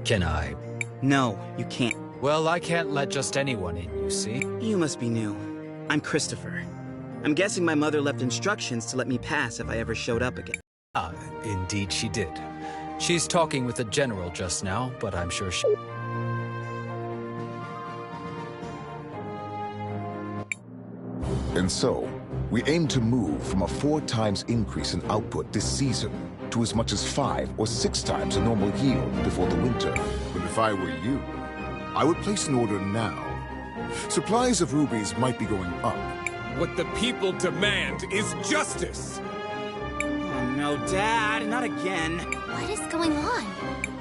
Can I? No, you can't. Well, I can't let just anyone in, you see. You must be new. I'm Christopher. I'm guessing my mother left instructions to let me pass if I ever showed up again. Ah, indeed she did. She's talking with the general just now, but I'm sure she... And so, we aim to move from a 4 times increase in output this season to as much as 5 or 6 times a normal yield before the winter. But if I were you, I would place an order now. Supplies of rubies might be going up. What the people demand is justice! Oh no, Dad, not again. What is going on?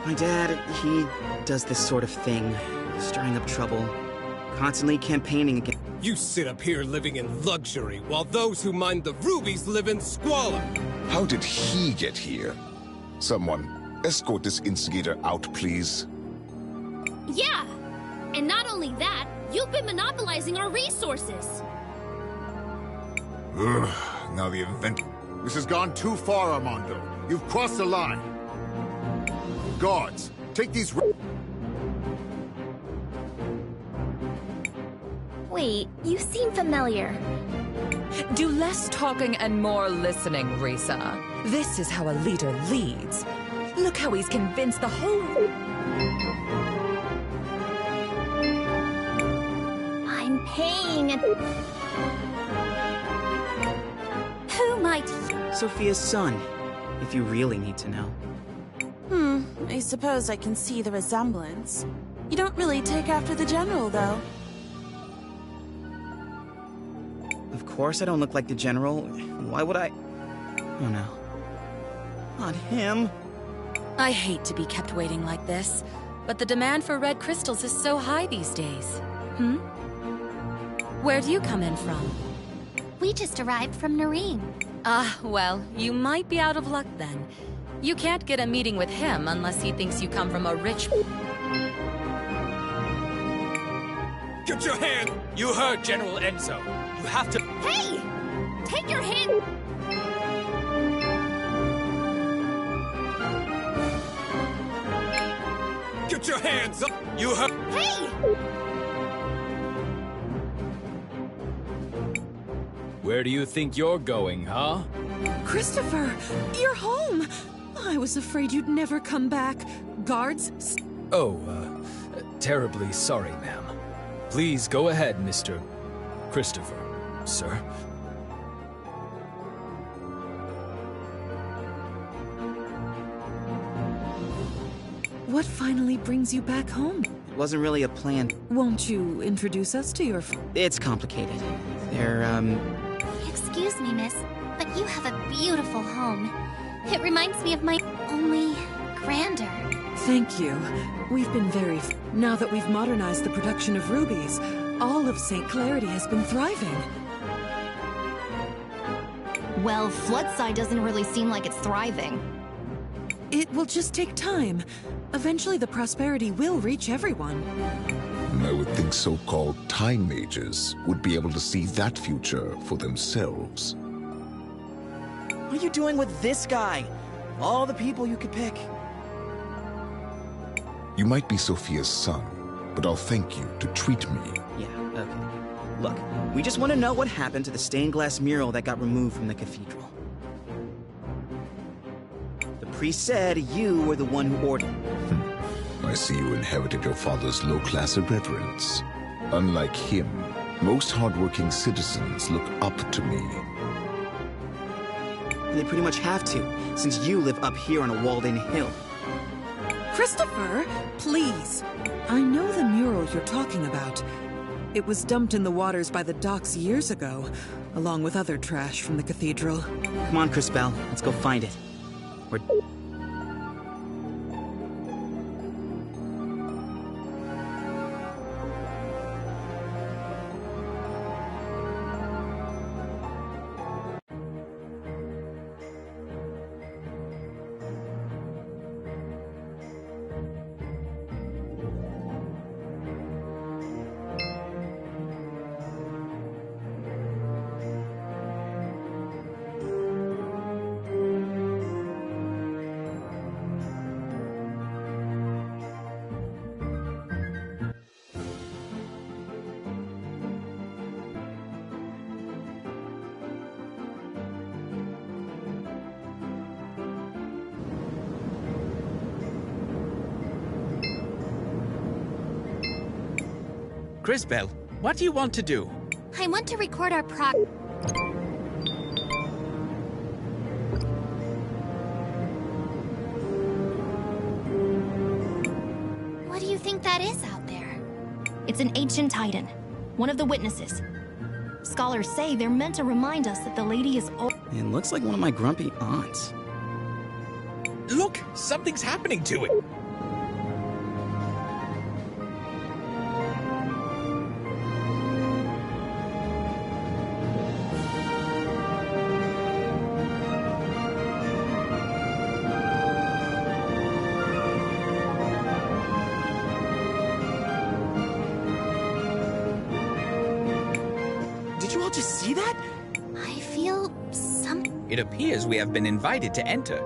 My dad, he does this sort of thing, stirring up trouble, constantly campaigning against... You sit up here living in luxury, while those who mine the rubies live in squalor. How did he get here? Someone, escort this instigator out, please. Yeah! And not only that, you've been monopolizing our resources! Ugh, now the event... This has gone too far, Armando. You've crossed the line. Guards, take these... Wait, you seem familiar. Do less talking and more listening, Risa. This is how a leader leads. Look how he's convinced the whole... I'm paying it. Who might... Sophia's son, if you really need to know. I suppose I can see the resemblance. You don't really take after the general, though. Of course I don't look like the general. Why would I... Oh no. Not him. I hate to be kept waiting like this, but the demand for red crystals is so high these days. Where do you come in from? We just arrived from Nareem. Ah, well, you might be out of luck then. You can't get a meeting with him unless he thinks you come from a rich... Get your hand! You heard General Enzo. You have to... Hey! Take your hand... Get your hands up! You heard... Hey! Where do you think you're going, huh? Christopher, you're home! I was afraid you'd never come back. Guards? Oh, terribly sorry, ma'am. Please go ahead, Mr. Christopher, sir. What finally brings you back home? It wasn't really a plan. Won't you introduce us to your... It's complicated. They're, Excuse me, miss, but you have a beautiful home. It reminds me of my... only grander. Thank you. We've been very... Now that we've modernized the production of rubies, all of St. Clarity has been thriving. Well, Floodside doesn't really seem like it's thriving. It will just take time. Eventually the prosperity will reach everyone. I would think so-called time mages would be able to see that future for themselves. What are you doing with this guy? All the people you could pick. You might be Sophia's son, but I'll thank you to treat me. Yeah, okay. Look, we just want to know what happened to the stained glass mural that got removed from the cathedral. The priest said you were the one who ordered. I see you inherited your father's low-class irreverence. Unlike him, most hardworking citizens look up to me. And they pretty much have to, since you live up here on a walled-in hill. Christopher, please. I know the mural you're talking about. It was dumped in the waters by the docks years ago, along with other trash from the cathedral. Come on, Crispell, let's go find it. We're... CrisTales, what do you want to do? I want to record our What do you think that is out there? It's an ancient titan, one of the witnesses. Scholars say they're meant to remind us that the lady is old. It looks like one of my grumpy aunts. Look, something's happening to it. Did you all just see that? I feel It appears we have been invited to enter.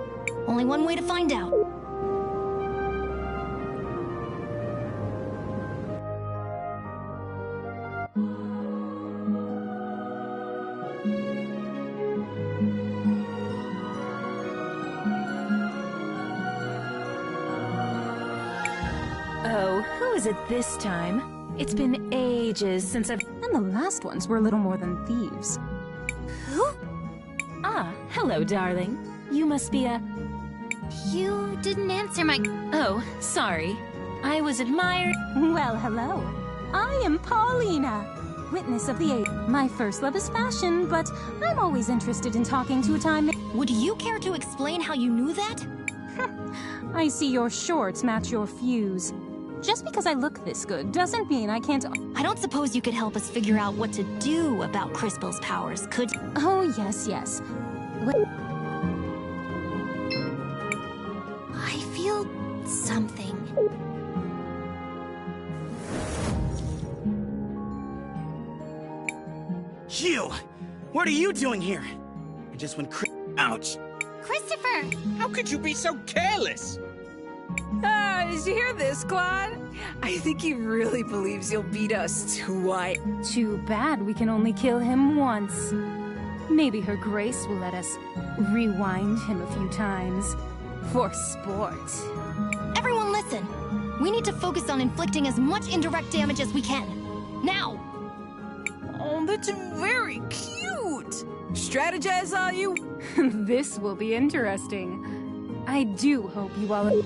Only one way to find out. Oh, who is it this time? It's been ages since I've... And the last ones were a little more than thieves. Who? Ah, hello, darling. You must be a... You didn't answer my... Oh, sorry. I was admired... Well, hello. I am Paulina, witness of the age. My first love is fashion, but I'm always interested in talking to a time... Would you care to explain how you knew that? I see your shorts match your fuse. Just because I look this good doesn't mean I can't... I don't suppose you could help us figure out what to do about CrisTales' powers, could you? Oh, yes. I feel something. You! What are you doing here? I just went ouch. Christopher! How could you be so careless? Did you hear this, Claude? I think he really believes you'll beat us twice. Too bad we can only kill him once. Maybe Her Grace will let us rewind him a few times. For sport. Everyone listen! We need to focus on inflicting as much indirect damage as we can. Now! Oh, that's very cute! Strategize, all you... This will be interesting. I do hope you all...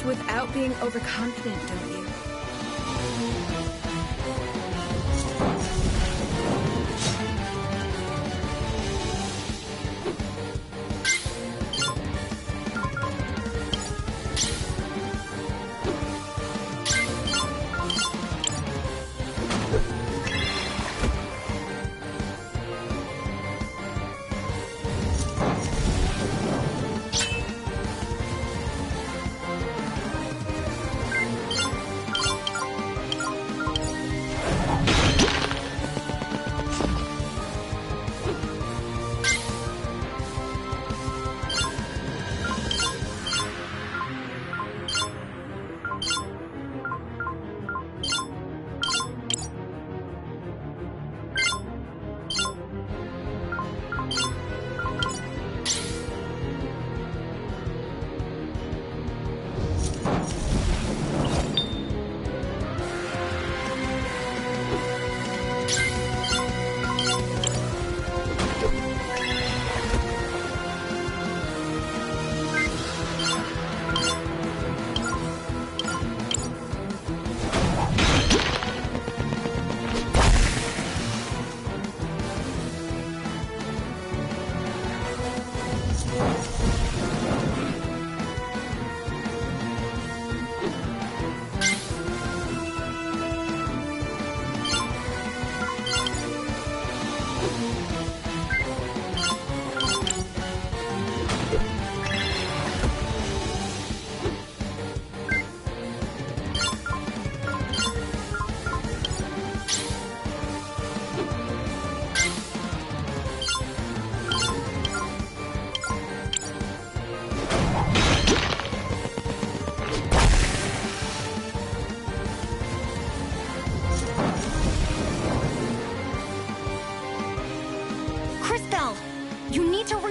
without being overconfident, don't you?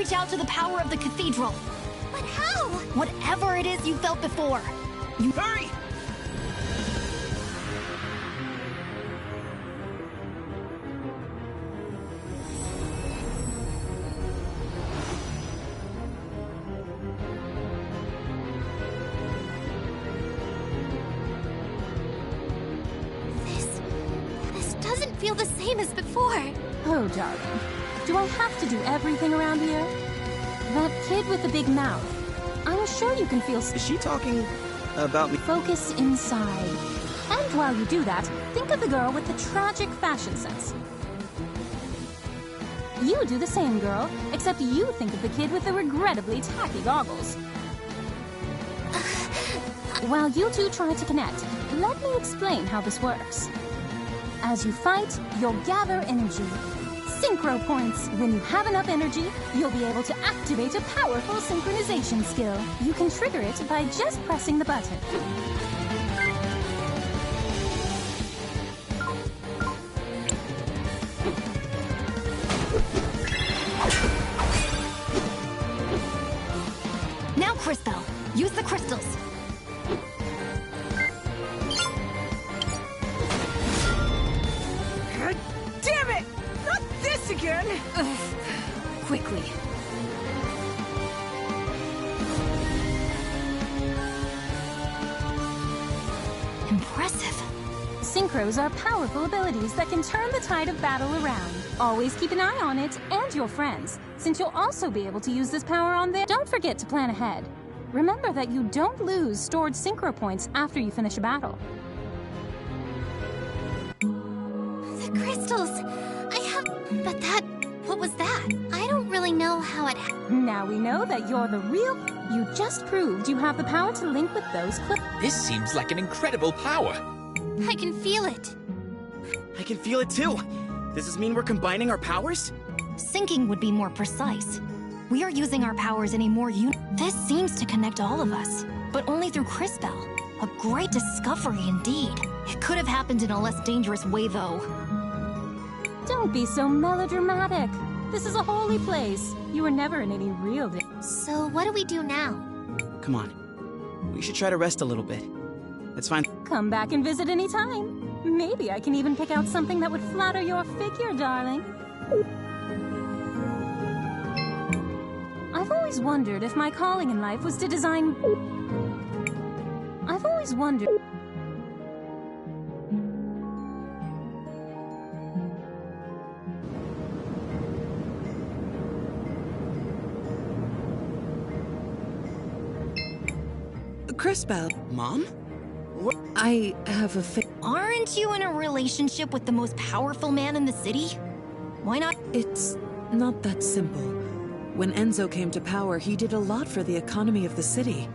reach out to the power of the cathedral. But how? Whatever it is you felt before. You hurry! This doesn't feel the same as before. Oh, darling. Do I have to do everything around here? That kid with the big mouth. I'm sure you can feel... Is she talking about me? Focus inside. And while you do that, think of the girl with the tragic fashion sense. You do the same, girl, except you think of the kid with the regrettably tacky goggles. While you two try to connect, let me explain how this works. As you fight, you'll gather energy. Synchro points. When you have enough energy, you'll be able to activate a powerful synchronization skill. You can trigger it by just pressing the button. Now, CrisTales, use the crystals. Damn it! Not this again! Ugh. Quickly. Impressive. Synchros are powerful abilities that can turn the tide of battle around. Always keep an eye on it and your friends, since you'll also be able to use this power on them. Don't forget to plan ahead. Remember that you don't lose stored synchro points after you finish a battle. The crystals! I have... But what was that? I don't really know how it happened. Now we know that you're the real... You just proved you have the power to link with those This seems like an incredible power. I can feel it. I can feel it too. Does this mean we're combining our powers? Syncing would be more precise. We are using our powers in a more This seems to connect all of us, but only through CrisTales. A great discovery indeed. It could have happened in a less dangerous way, though. Don't be so melodramatic. This is a holy place. You were never in any real So what do we do now? Come on. We should try to rest a little bit. It's fine. Come back and visit any time. Maybe I can even pick out something that would flatter your figure, darling. I've always wondered if my calling in life was to design... I've always wondered... CrisTales. Mom? I have a Aren't you in a relationship with the most powerful man in the city? Why not? It's not that simple. When Enzo came to power, he did a lot for the economy of the city.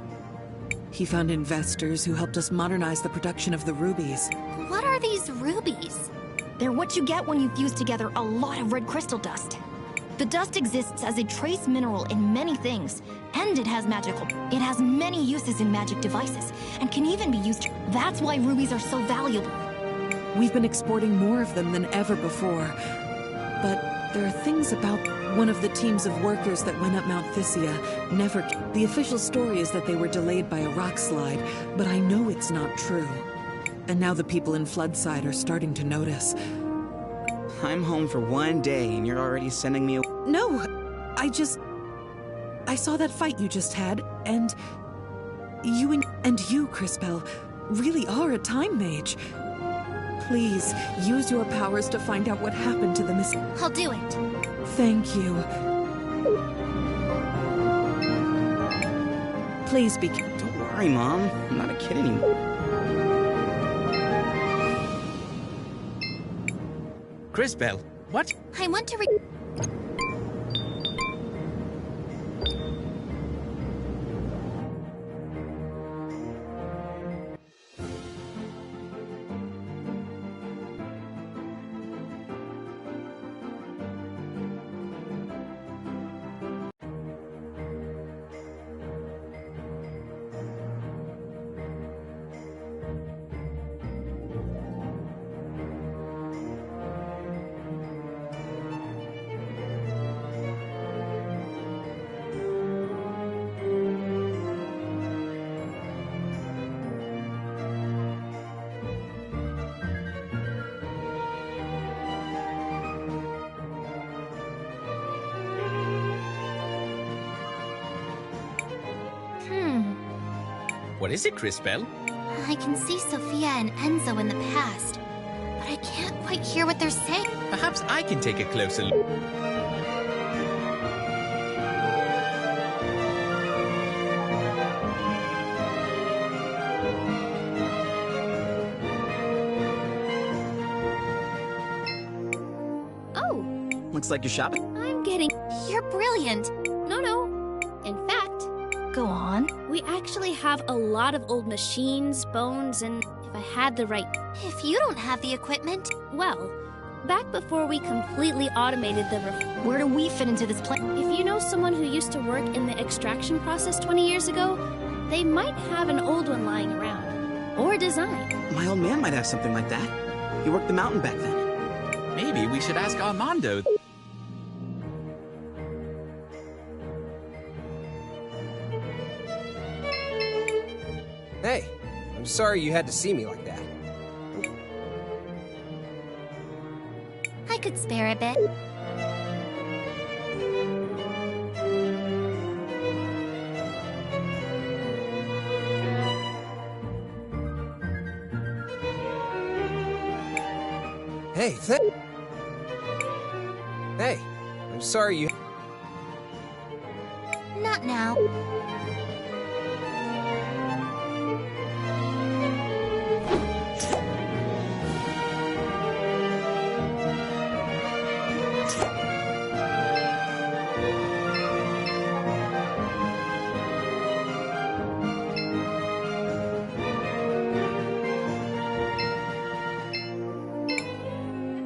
He found investors who helped us modernize the production of the rubies. What are these rubies? They're what you get when you fuse together a lot of red crystal dust. The dust exists as a trace mineral in many things, and it has many uses in magic devices, and can even be used. That's why rubies are so valuable. We've been exporting more of them than ever before. But there are things about one of the teams of workers that went up Mount Thysia never... The official story is that they were delayed by a rock slide, but I know it's not true. And now the people in Floodside are starting to notice. I'm home for one day and you're already sending me No, I saw that fight you just had, and you, CrisTales, really are a time mage. Please, use your powers to find out what happened to the miss... I'll do it. Thank you. Please be... Don't worry, Mom. I'm not a kid anymore. CrisTales, what? I want to What is it, CrisTales? I can see Sophia and Enzo in the past, but I can't quite hear what they're saying. Perhaps I can take a closer look. Oh, Looks like you're shopping. I'm getting... You're brilliant. No. In fact, Go on. we actually have a lot of old machines, bones, and if I had the right... If you don't have the equipment, Well, back before we completely automated the... Where do we fit into this plan? If you know someone who used to work in the extraction process 20 years ago, they might have an old one lying around. Or a design. My old man might have something like that. He worked the mountain back then. Maybe we should ask Armando. Hey, I'm sorry you had to see me like that. I could spare a bit. Hey, I'm sorry you... Not now.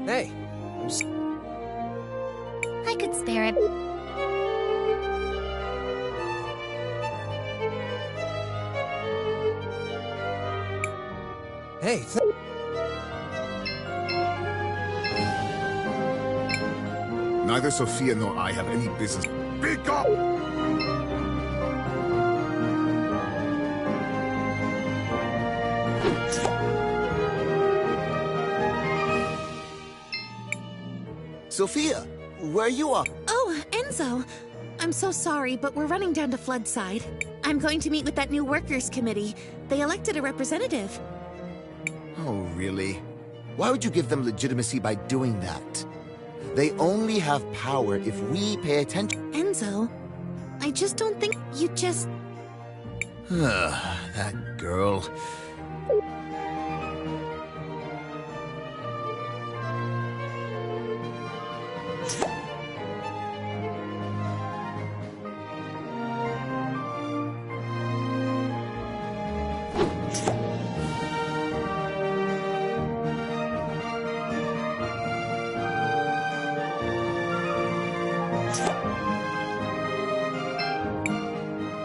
Hey, I could spare it. Hey, Neither Sophia nor I have any business. Speak up! Sophia, where you are? Oh, Enzo. I'm so sorry, but we're running down to Floodside. I'm going to meet with that new workers' committee. They elected a representative. Oh, really? Why would you give them legitimacy by doing that? They only have power if we pay attention. Enzo, I just don't think you just... That girl.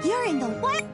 You're in the what?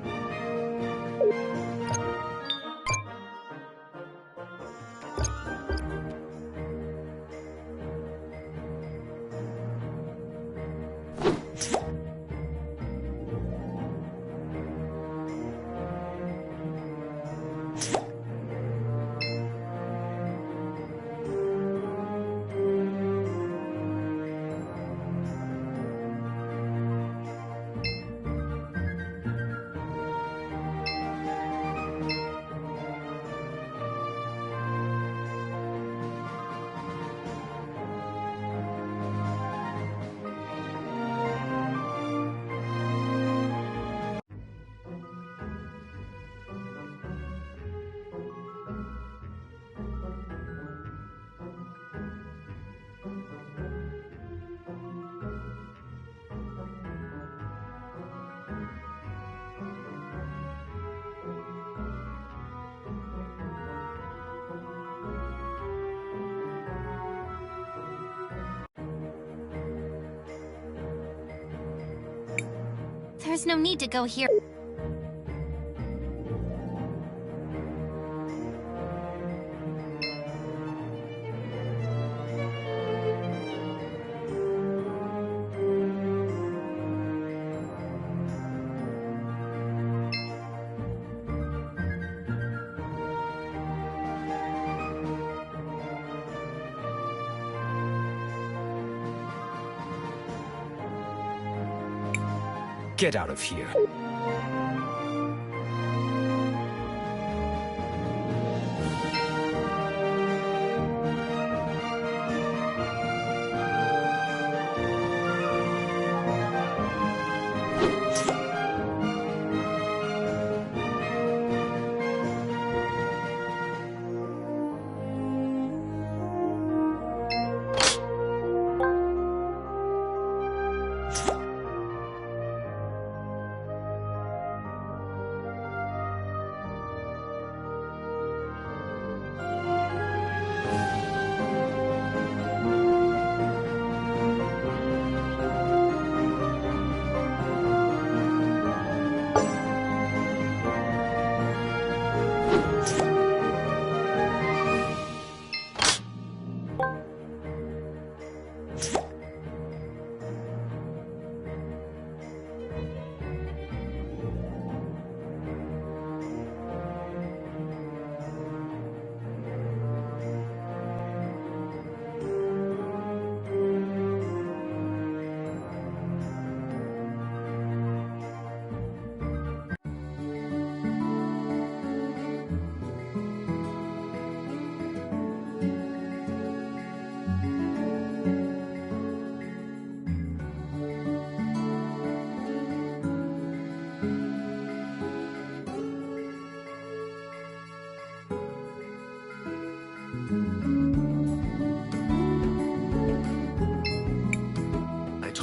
There's no need to go here. Get out of here.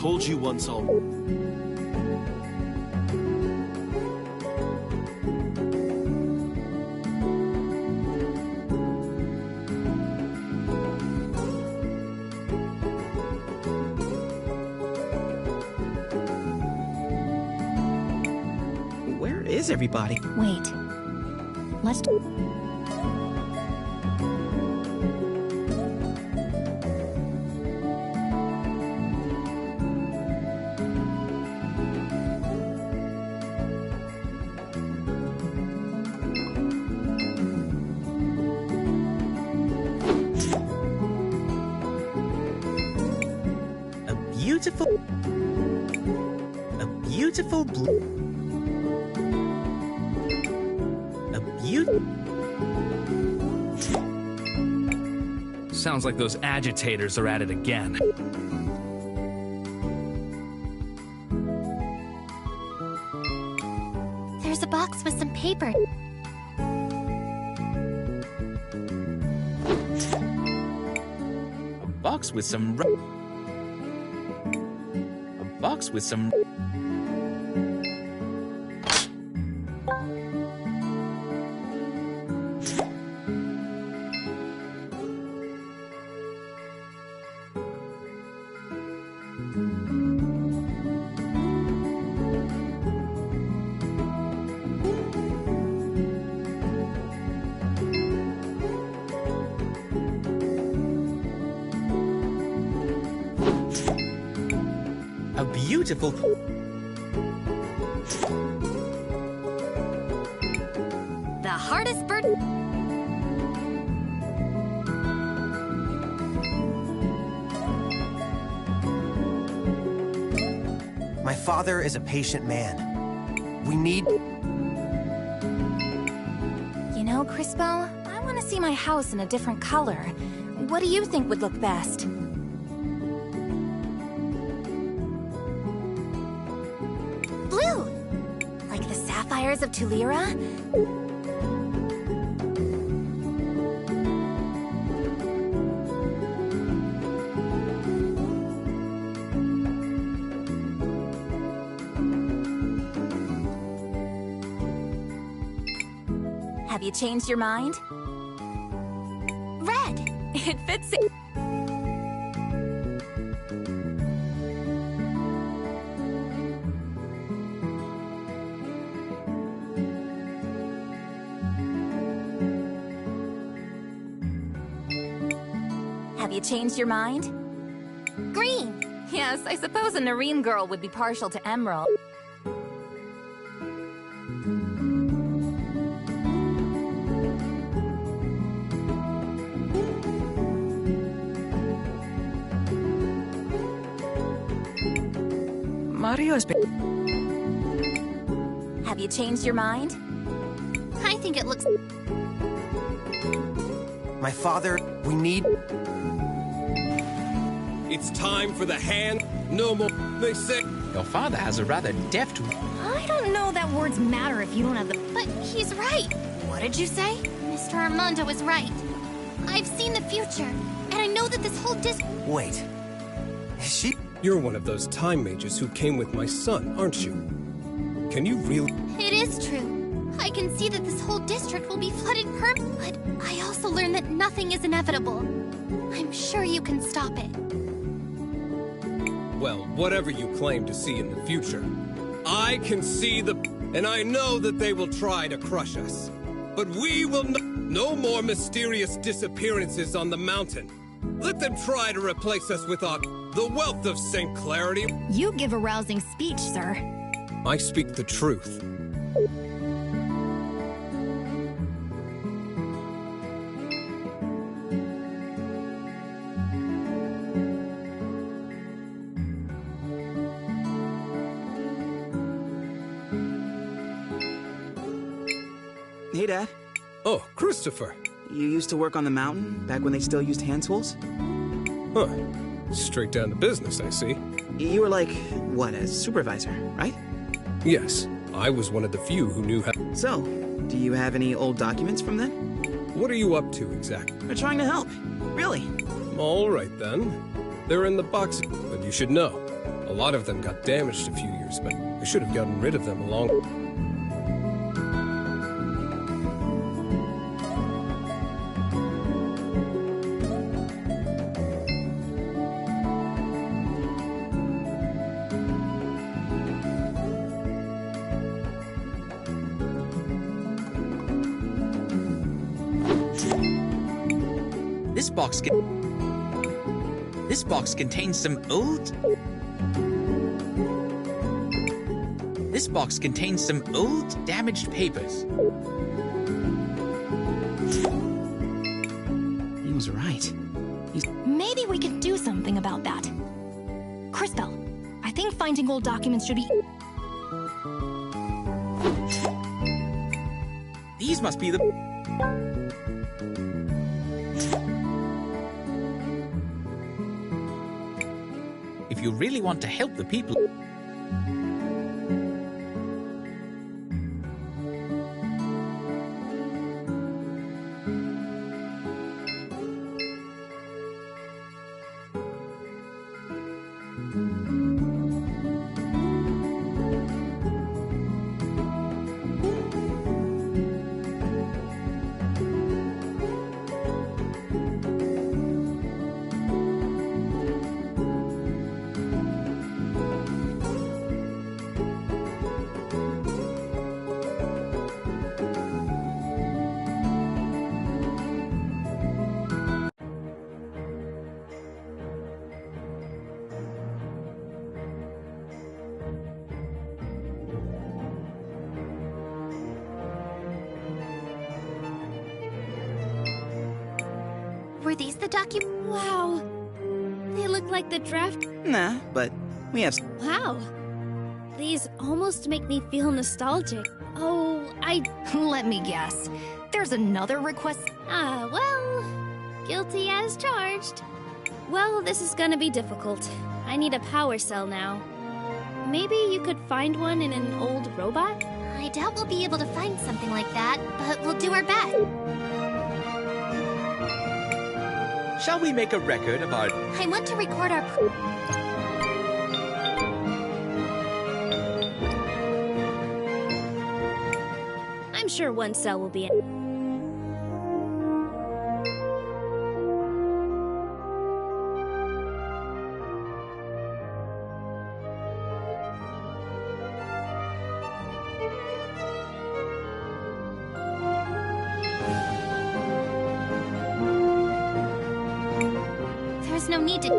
told you once all... Where is everybody? Wait. Let's... A beautiful blue... Sounds like those agitators are at it again. There's a box with some paper. A box with some... A box with some... A beautiful... The hardest bird... My father is a patient man. We need... You know, Crispo, I want to see my house in a different color. What do you think would look best? Blue! Like the sapphires of Tulira? Have you changed your mind? Red! It fits it. Have you changed your mind? Green! Yes, I suppose a Nareen girl would be partial to emerald. Mario's been... Have you changed your mind? I think it looks... My father, we need... It's time for the hand. No more, they say. Your father has a rather deft... I don't know that words matter if you don't have the... But he's right. What did you say? Mr. Armando is right. I've seen the future, and I know that this whole Wait. Is she... You're one of those time mages who came with my son, aren't you? Can you really... It is true. I can see that this whole district will be flooded but I also learned that nothing is inevitable. I'm sure you can stop it. Well, whatever you claim to see in the future, I can see and I know that they will try to crush us. But we will no more mysterious disappearances on the mountain. Let them try to replace us with the wealth of St. Clarity. You give a rousing speech, sir. I speak the truth. Hey, Dad. Oh, Christopher. You used to work on the mountain, back when they still used hand tools? Huh. Straight down to business, I see. You were like, what, a supervisor, right? Yes. I was one of the few who knew how... So, do you have any old documents from then? What are you up to, exactly? We're trying to help. Really. All right, then. They're in the box, but you should know. A A lot of them got damaged a few years back. I should have gotten rid of them a long... This box contains some old... This box contains some old, damaged papers. He was right. Maybe we could do something about that. CrisTales, I think finding old documents should be... These must be the... If you really want to help the people... Were these the documents? Wow. They look like the draft. Nah, but we have... Wow. These almost make me feel nostalgic. Oh, Let me guess. There's another request? Well, guilty as charged. Well, this is gonna be difficult. I need a power cell now. Maybe you could find one in an old robot? I doubt we'll be able to find something like that, but we'll do our best. Shall we make a record of our... I want to record our... I'm sure one cell will be... There's no need to...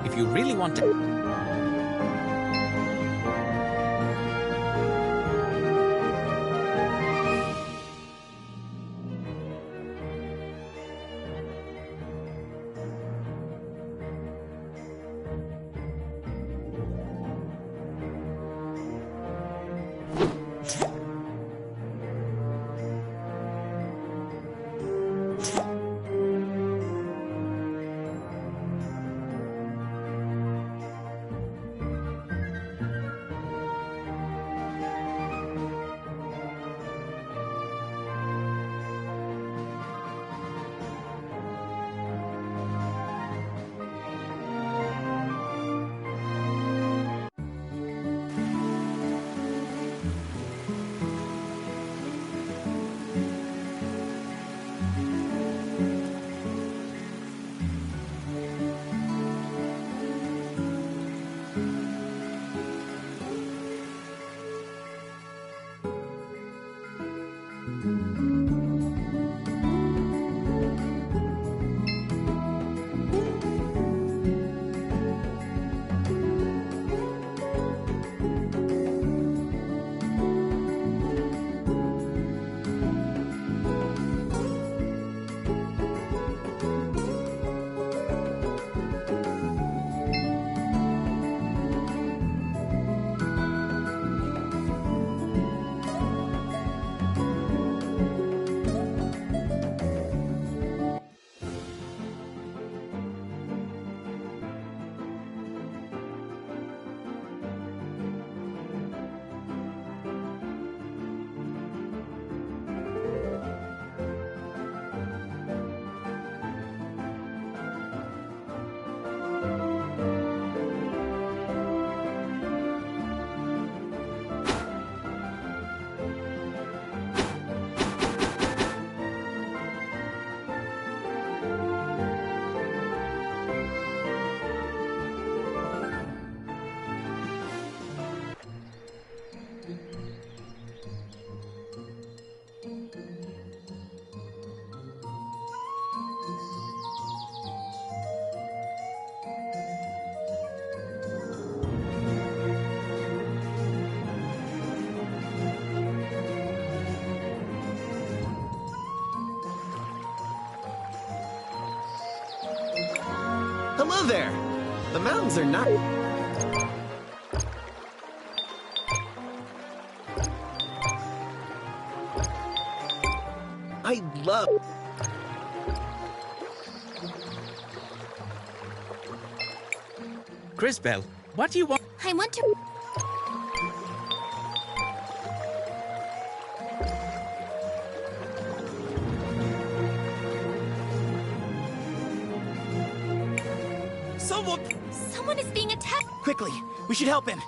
If you really want to... Hello there! The mountains are not... I love... CrisTales, what do you want? I want to... Someone is being attacked! Quickly, we should help him.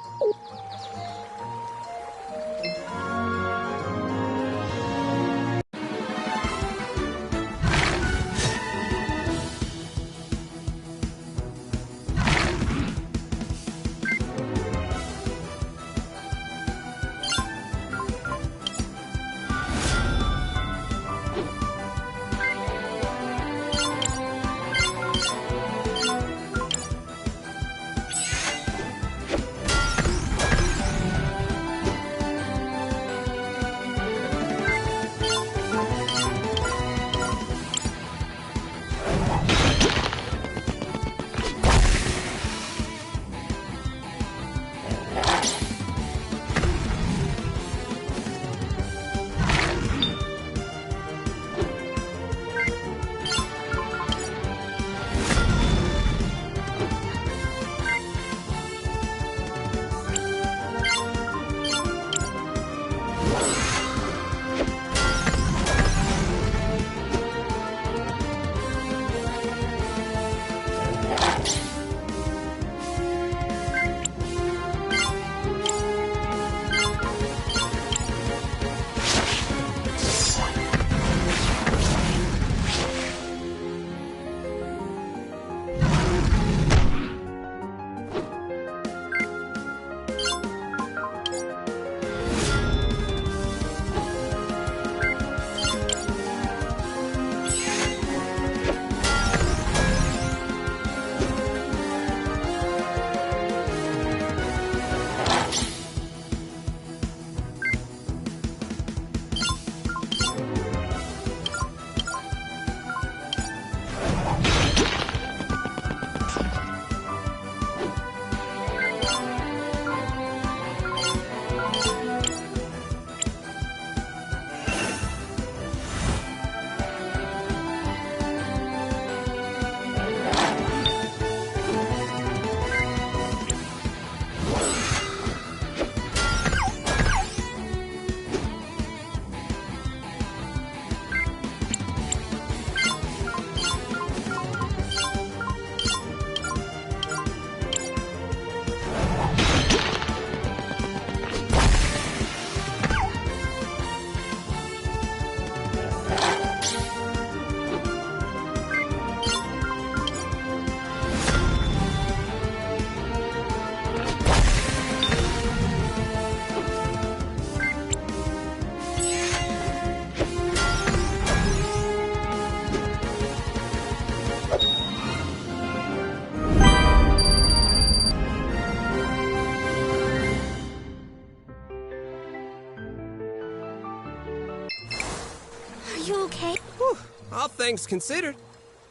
You okay? Whew. All things considered,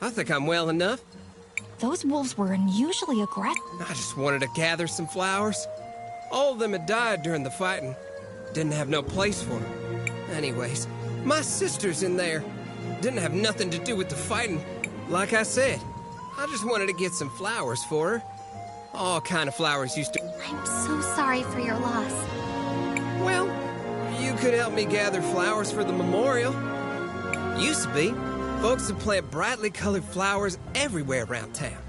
I think I'm well enough. Those wolves were unusually aggressive. I just wanted to gather some flowers. All of them had died during the fighting. Didn't have no place for them. Anyways, my sister's in there. Didn't have nothing to do with the fighting. Like I said, I just wanted to get some flowers for her. All kind of flowers used to... I'm so sorry for your loss. Well, you could help me gather flowers for the memorial. Used to be. Folks would plant brightly colored flowers everywhere around town.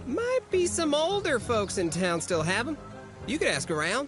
Might be some older folks in town still have them. You could ask around.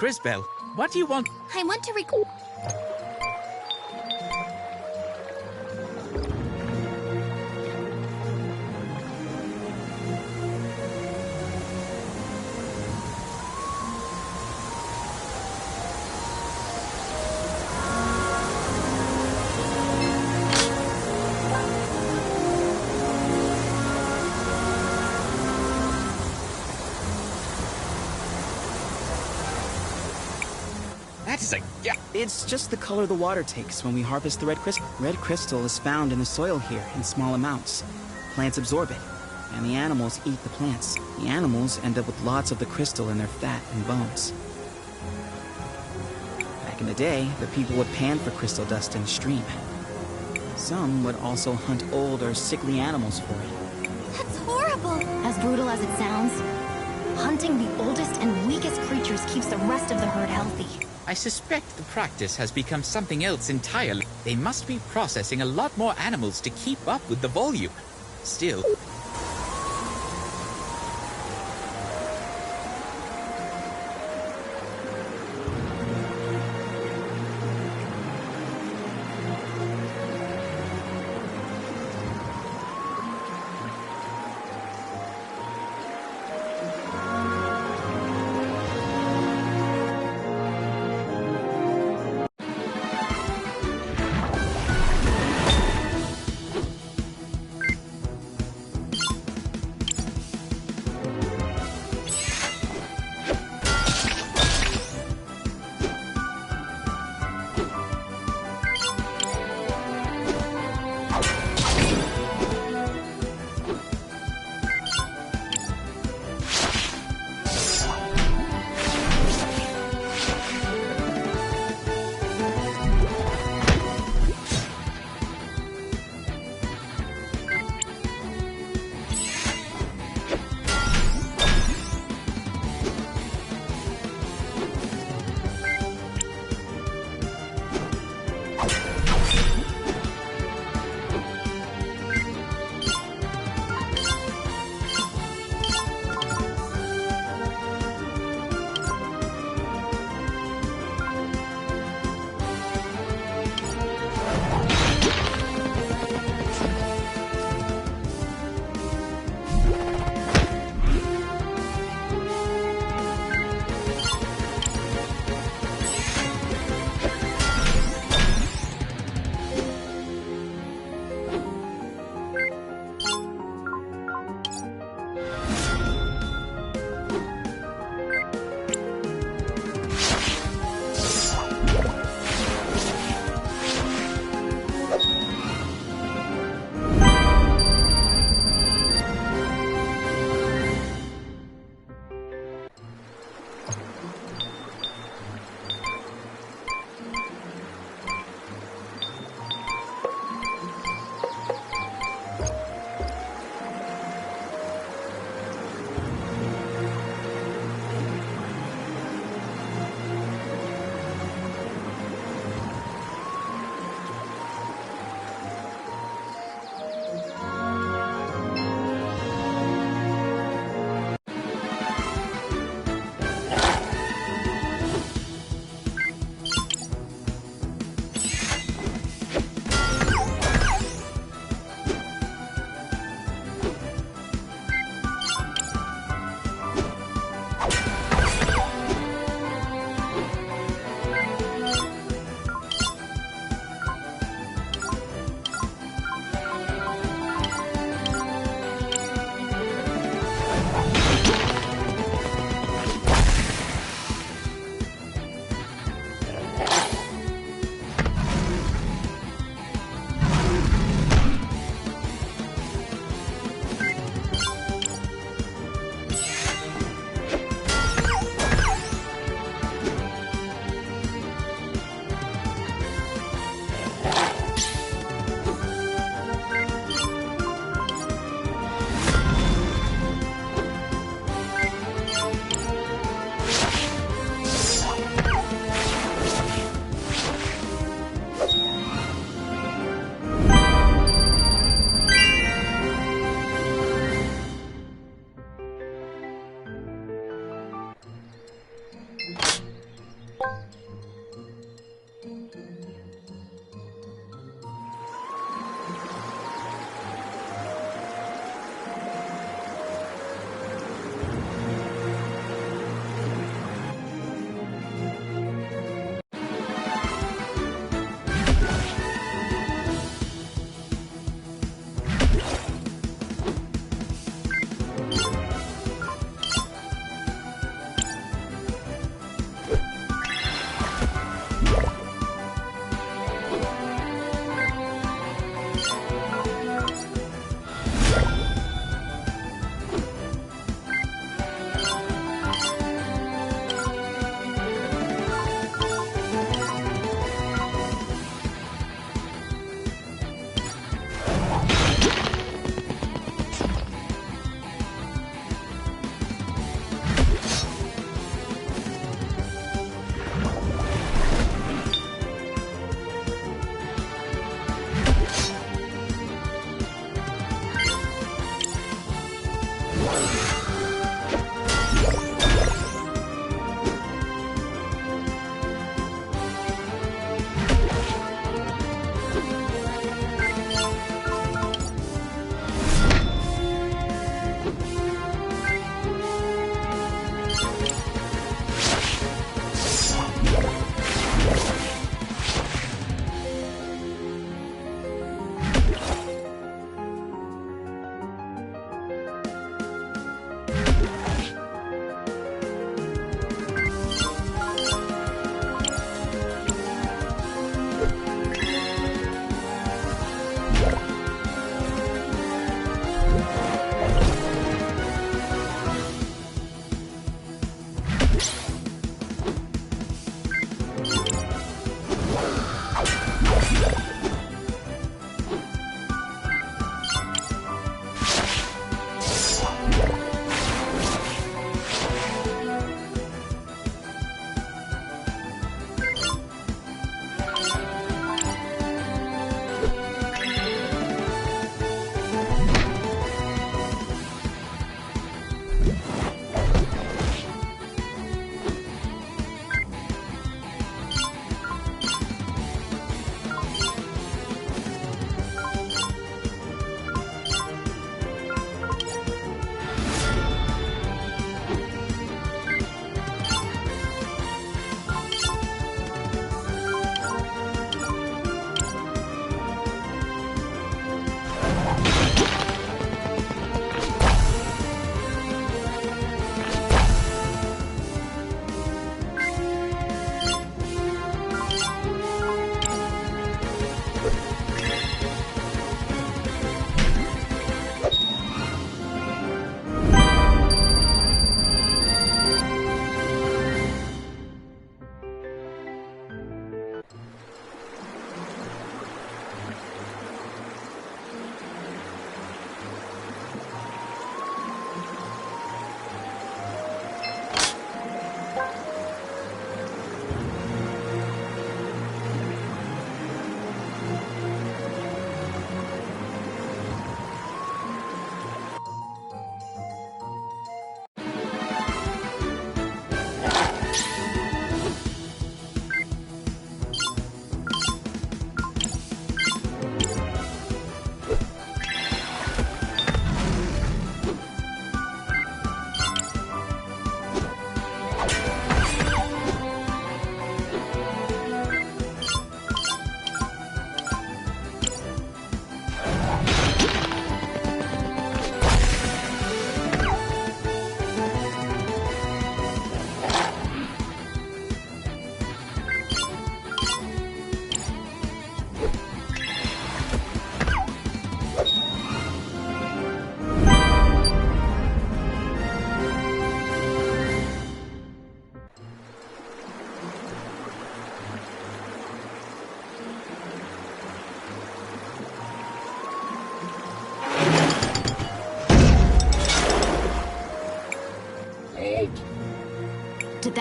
CrisTales, what do you want? I want to That is a... It's just the color the water takes when we harvest the red crystal. Red crystal is found in the soil here in small amounts. Plants absorb it, and the animals eat the plants. The animals end up with lots of the crystal in their fat and bones. Back in the day, the people would pan for crystal dust in the stream. Some would also hunt old or sickly animals for it. That's horrible! As brutal as it sounds, hunting the oldest and weakest creatures keeps the rest of the herd healthy. I suspect the practice has become something else entirely. They must be processing a lot more animals to keep up with the volume. Still...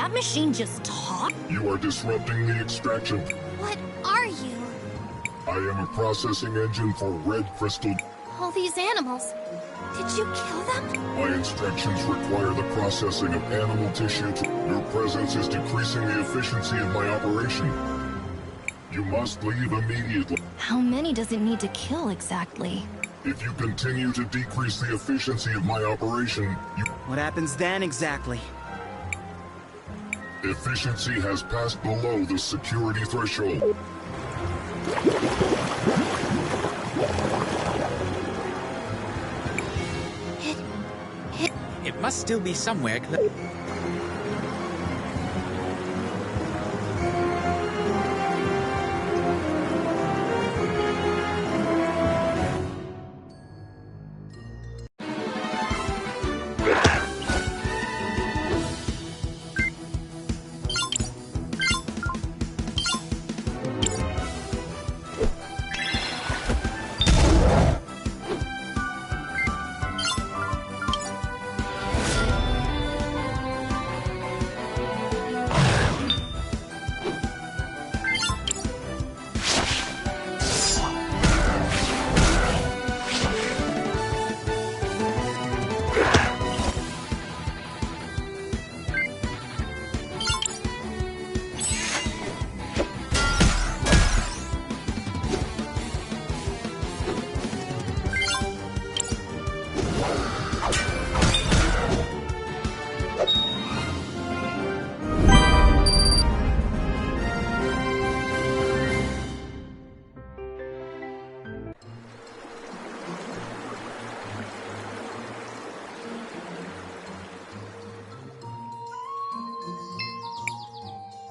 that machine just talk? You are disrupting the extraction. What are you? I am a processing engine for red crystal. All these animals. Did you kill them? My instructions require the processing of animal tissue. Your presence is decreasing the efficiency of my operation. You must leave immediately. How many does it need to kill exactly? If you continue to decrease the efficiency of my operation, you... What happens then exactly? Efficiency has passed below the security threshold. It must still be somewhere close.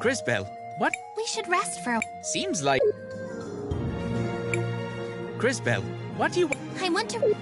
CrisTales, what? We should rest for a... Seems like... CrisTales, what do you... I want to...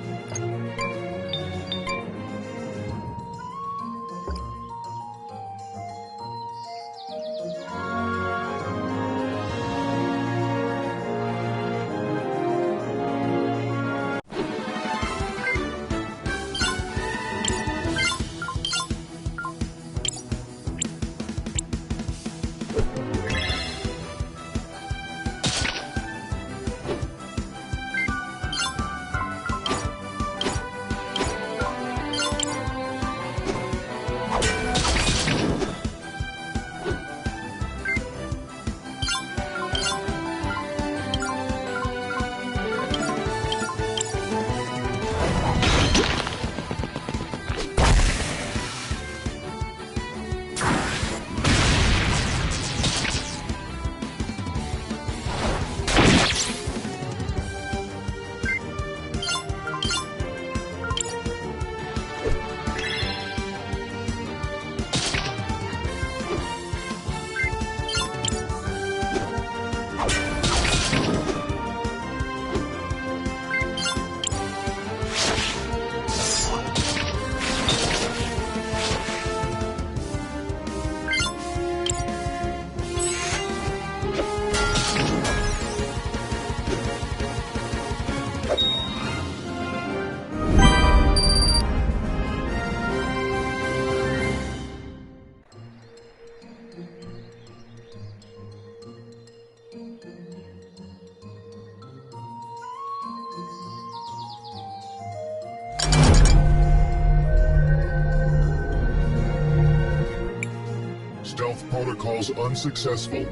Stealth protocols unsuccessful.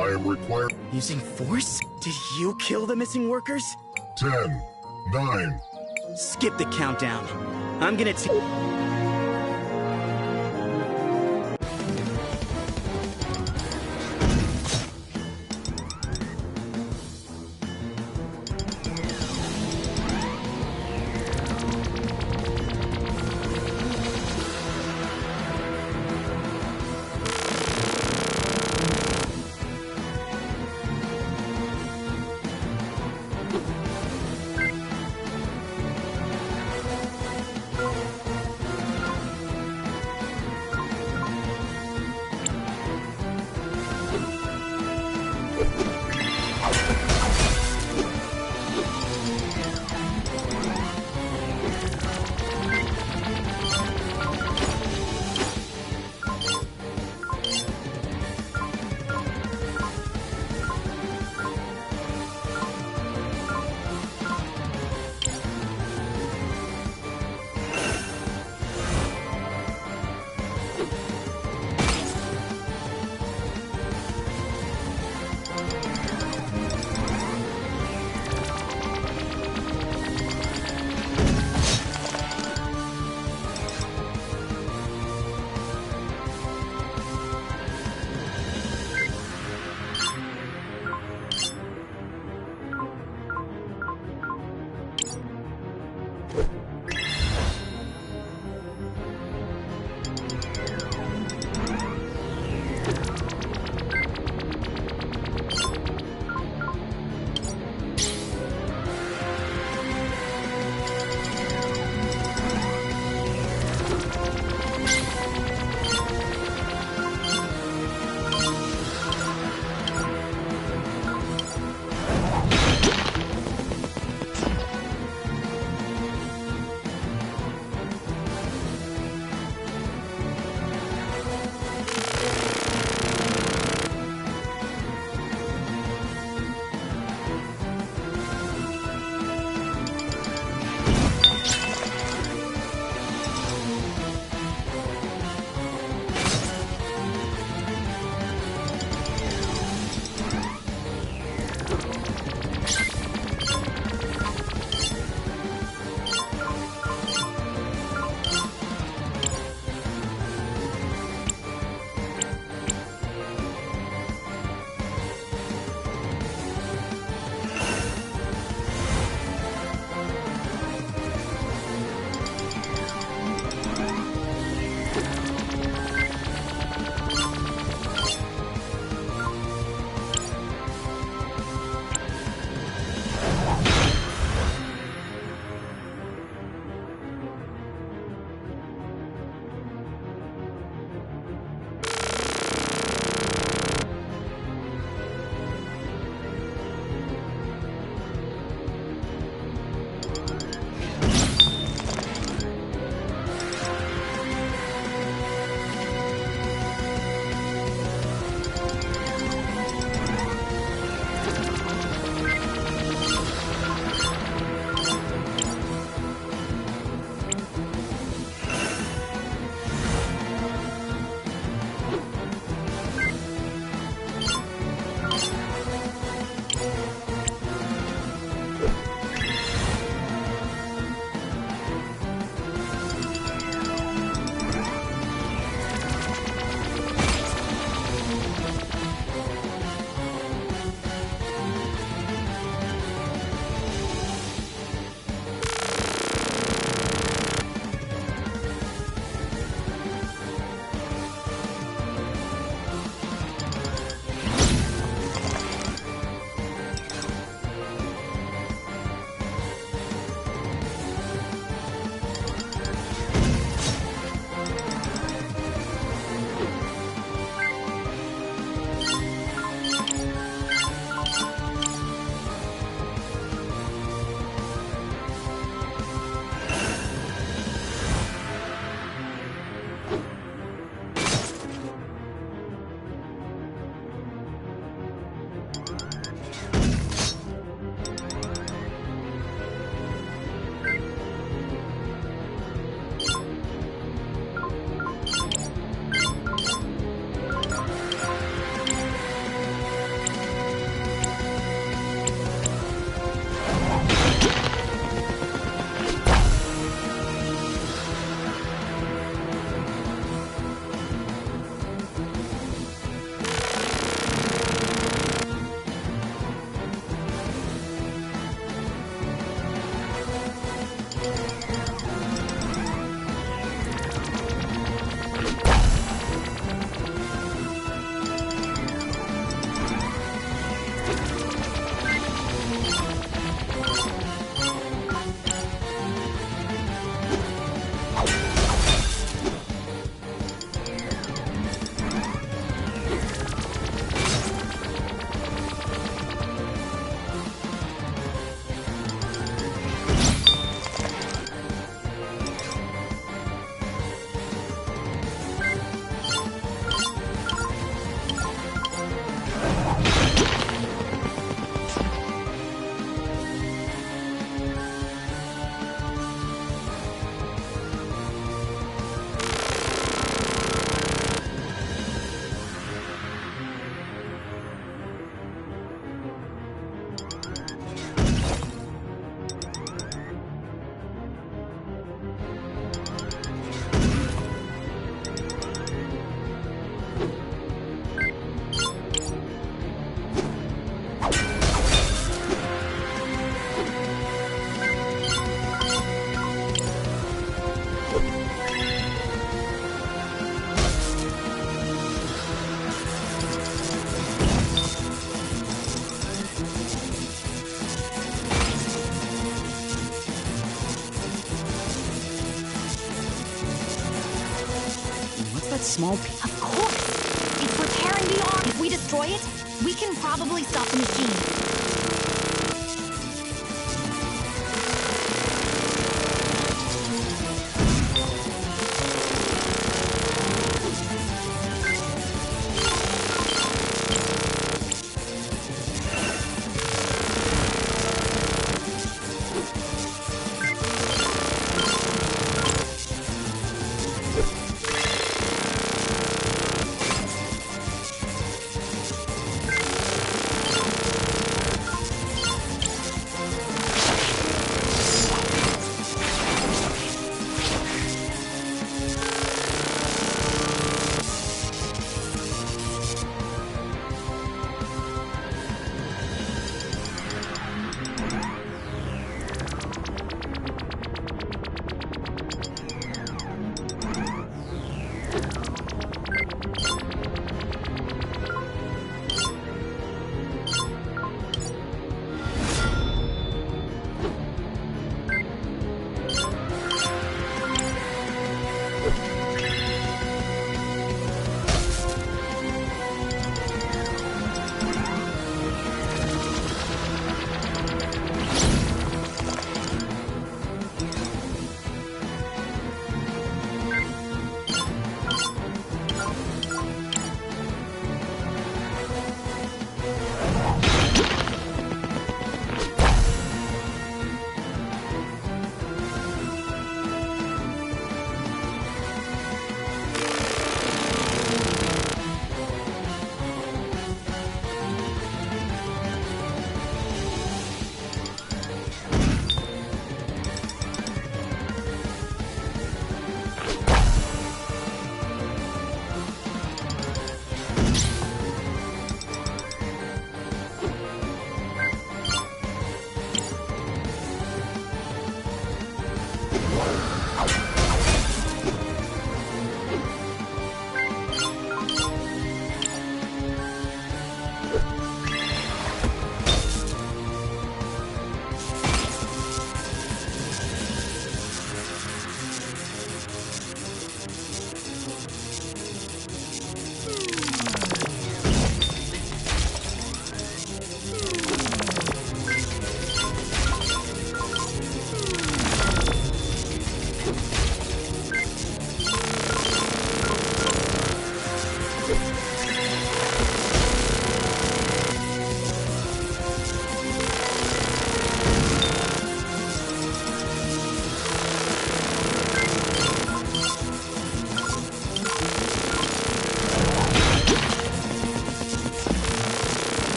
I am required... Using force? Did you kill the missing workers? 10, 9... Skip the countdown. I'm gonna small piece. Of course! It's repairing the arm. If we destroy it, we can probably stop the machine.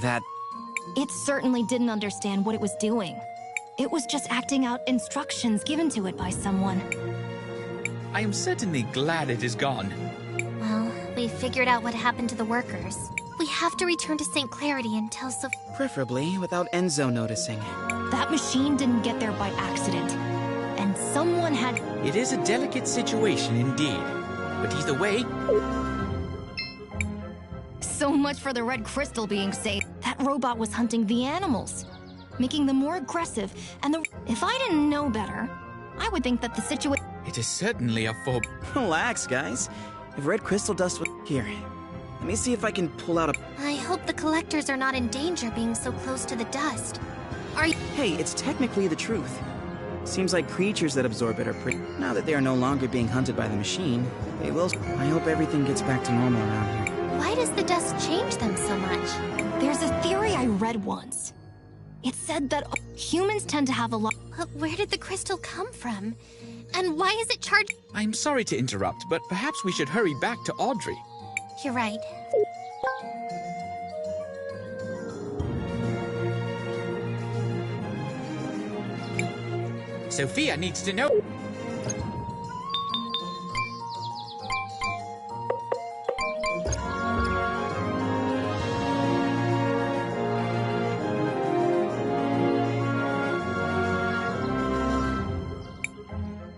that... It certainly didn't understand what it was doing. It was just acting out instructions given to it by someone. I am certainly glad it is gone. Well, we figured out what happened to the workers. We have to return to St. Clarity and tell Sophia. Preferably without Enzo noticing. That machine didn't get there by accident. And someone had... It is a delicate situation indeed. But either way... So much for the red crystal being safe. That robot was hunting the animals, making them more aggressive, and if I didn't know better, I would think that the situation... It is certainly a Relax, guys. If red crystal dust was... Here, let me see if I can pull out a... I hope the collectors are not in danger being so close to the dust. Are you... Hey, it's technically the truth. Seems like creatures that absorb it are pretty... Now that they are no longer being hunted by the machine, they will... I hope everything gets back to normal around here. Why does the dust change them so much? There's a theory I read once. It said that humans tend to have a lot... But where did the crystal come from? And why is it charged? I'm sorry to interrupt, but perhaps we should hurry back to Audrey. You're right. Sophia needs to know...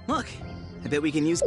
Look, I bet we can use...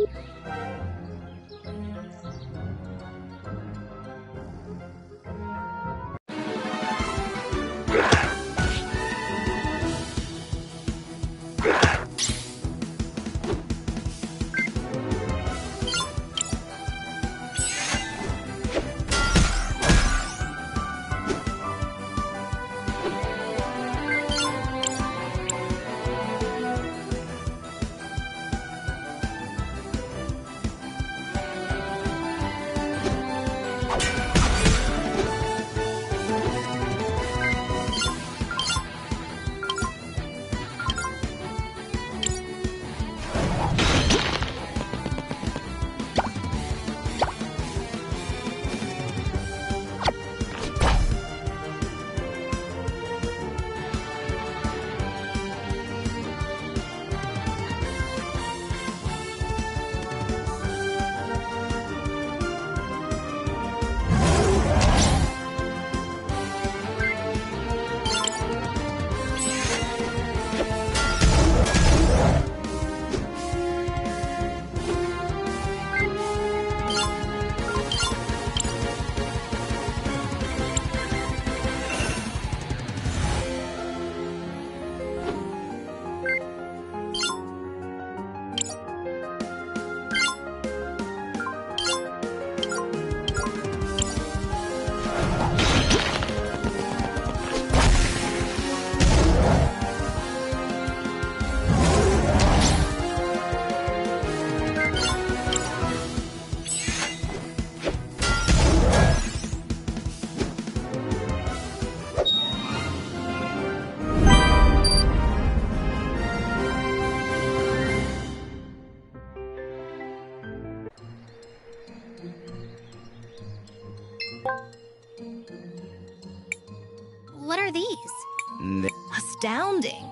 What are these? Astounding.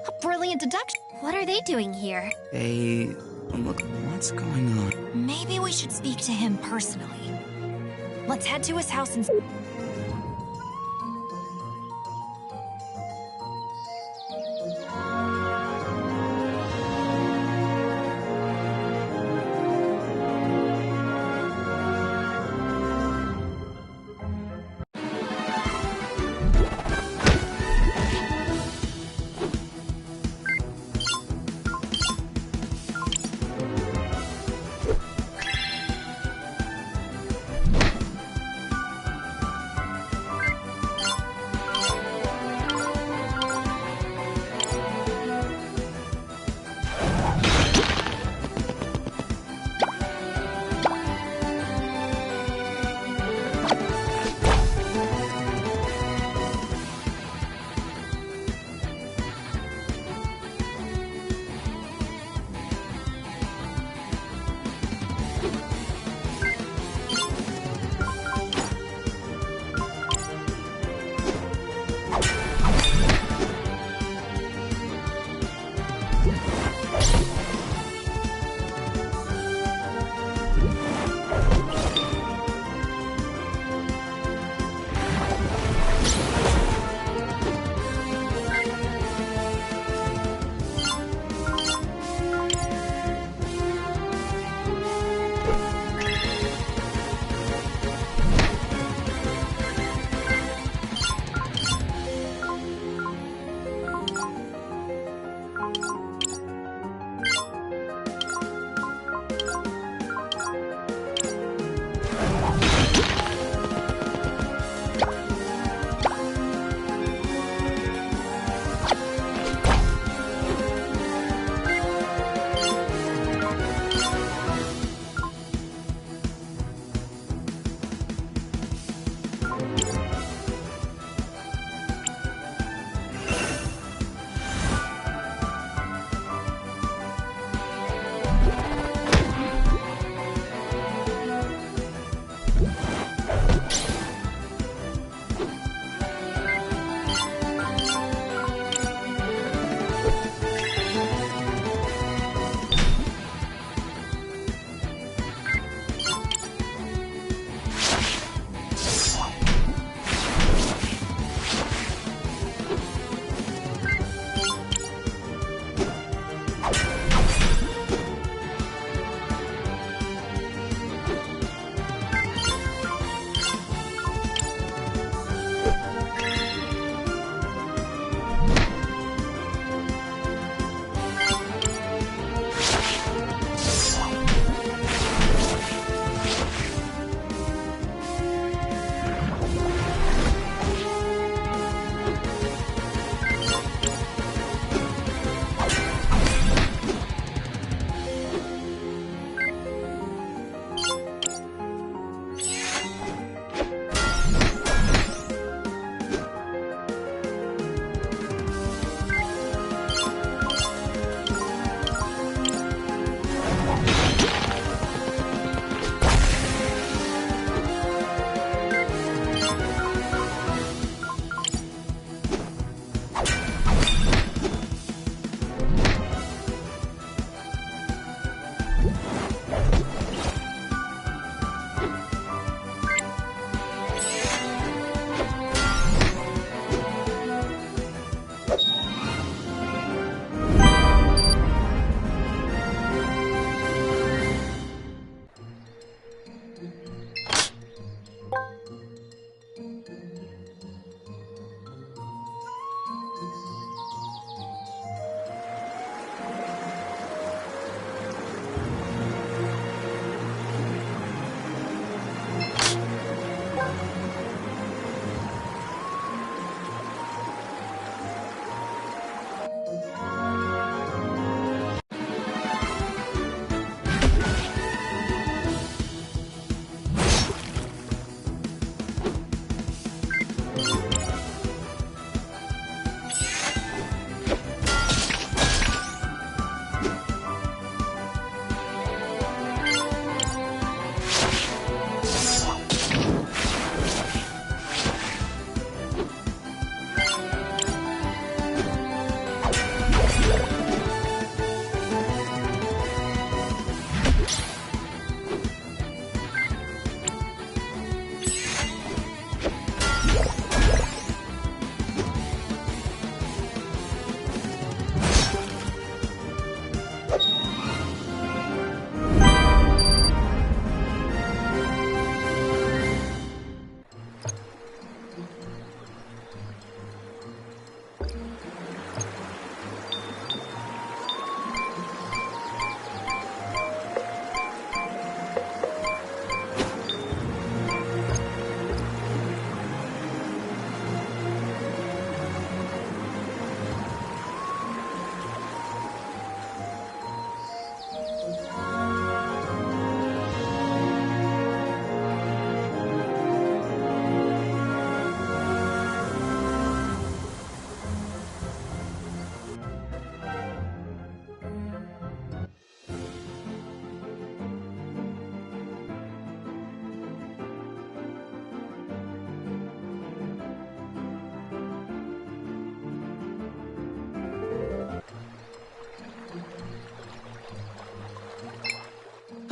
A brilliant deduction. What are they doing here? Hey, look, what's going on? Maybe we should speak to him personally. Let's head to his house and...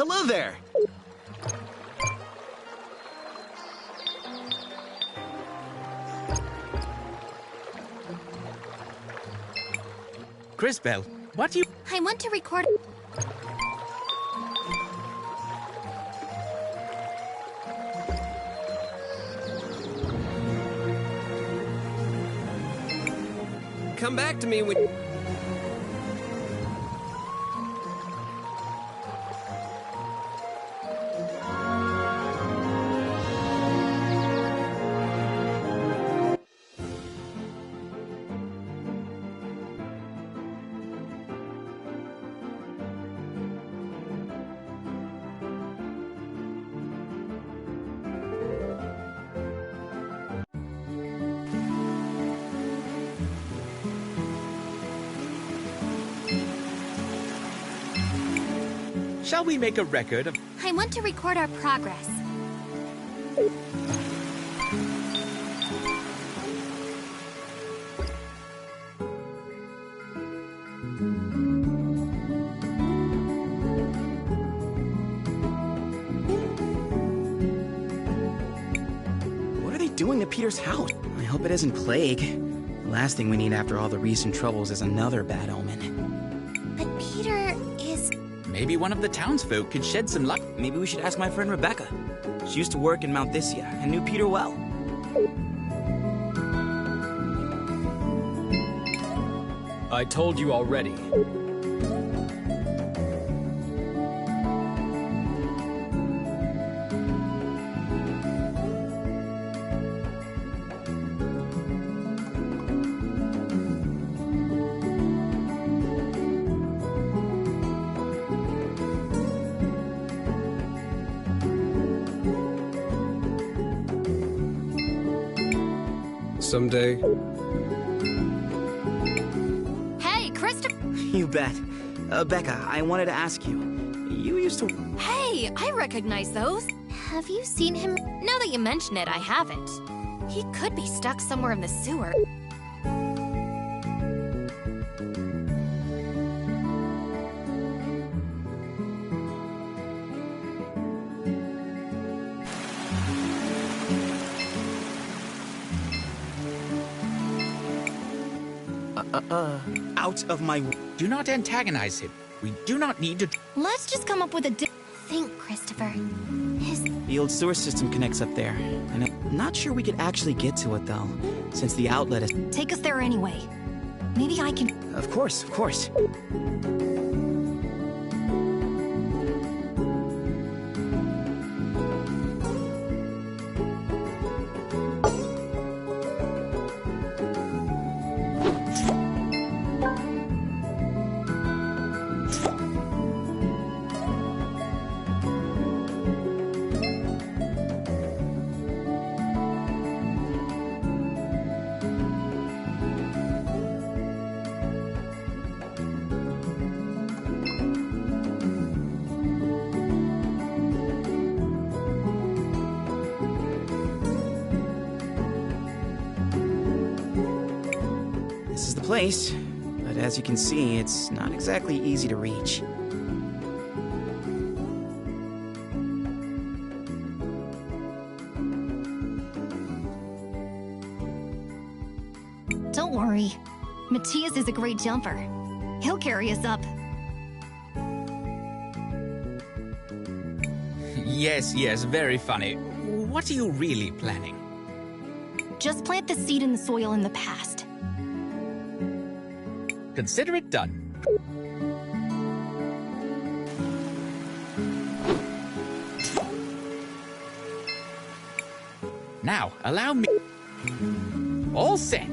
Hello there! CrisTales, what do you... I want to record... Come back to me when... Shall we make a record of... I want to record our progress. What are they doing to Peter's house? I hope it isn't plague. The last thing we need after all the recent troubles is another bad omen. But Peter is... Maybe one of the townsfolk could shed some light. Maybe we should ask my friend Rebecca. She used to work in Mount Thisia and knew Peter well. I told you already. Someday. Hey, Christopher! You bet. Becca, I wanted to ask you. You used to... Hey, I recognize those. Have you seen him? Now that you mention it, I haven't. He could be stuck somewhere in the sewer. Out of my... Do not antagonize him. We do not need to... Let's just come up with a think, Christopher. The old sewer system connects up there. And I'm not sure we could actually get to it, though, since the outlet is... Take us there anyway. Maybe I can... Of course, of course. Place, but as you can see, it's not exactly easy to reach. Don't worry. Matthias is a great jumper. He'll carry us up. Yes, yes, very funny. What are you really planning? Just plant the seed in the soil in the past. Consider it done. Now, allow me... All set.